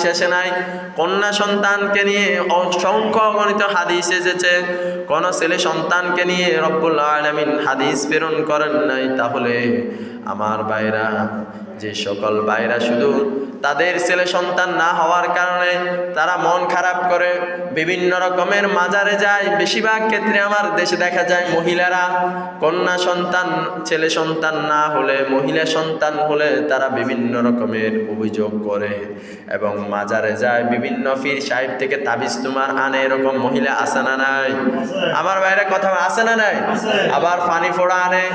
শেষে নাই। কন্যা সন্তানকে নিয়ে অসংখ্য গণিত হাদিস এসেছে, কোন ছেলে সন্তানকে নিয়ে রব্বুল আলামিন হাদিস প্রেরণ করেন নাই। তাহলে আমার ভাইরা, যে সকল ভাইরা শুধু তাদের ছেলে সন্তান না হওয়ার কারণে তারা মন খারাপ করে বিভিন্ন রকমের মাজারে যায়, বেশিরভাগ ক্ষেত্রে আমার দেশে দেখা যায় মহিলারা কন্যা সন্তান, ছেলে সন্তান না হলে, মহিলা সন্তান হলে তারা বিভিন্ন রকমের অভিযোগ করে এবং মাজারে যায়, বিভিন্ন পীর সাহেব থেকে তাবিজ তোমার আনে। এরকম মহিলা আছে না নাই? আমার বাইরে কথা আছে না নাই? আবার পানি ফোড়া আনে,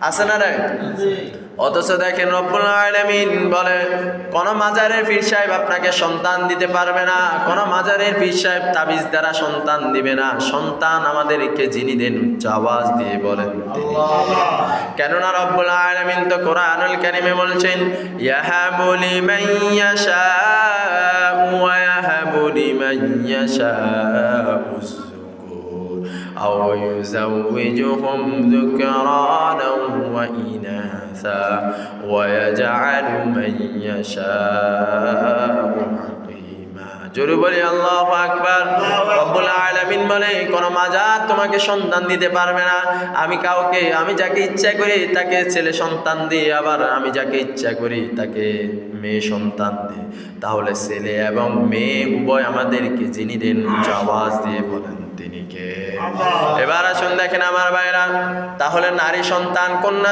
আছে না নাই? অথচ দেখেন রব্বুল আলামিন বলে কোন মাজারের পীর সাহেব আপনাকে সন্তান দিতে পারবে না, কোন মাজারের পীর সাহেব তাবিজ দ্বারা সন্তান দিবে না। সন্তান আমাদেরকে যিনি দেন, উচ্চ আওয়াজ দিয়ে বলেন তিনি। কেননা রব্বুল আলামিন তো কোরআনুল কারীমে বলছেন, ইয়াহাবু লিমান ইয়াশাউ ওয়া ইয়াহাবু লিমান ইয়াশাউ أو يزوجهم ذكرانا وإناثا ويجعل من يشاء عقيما। জোরে বলি আল্লাহু আকবার। রব্বুল আলামিন বলে কোন মাজার তোমাকে সন্তান দিতে পারবে না। আমি যাকে ইচ্ছা করি তাকে ছেলে সন্তান দিই, আবার আমি যাকে ইচ্ছা করি তাকে মেয়ে সন্তান দিই। তাহলে ছেলে এবং মেয়ে উভয় আমাদেরকে যিনি দেন, উচ্চ আওয়াজ দিয়ে বলেন তিনি কে? এবার আসুন দেখেন আমার ভাইরা, তাহলে নারী সন্তান, কন্যা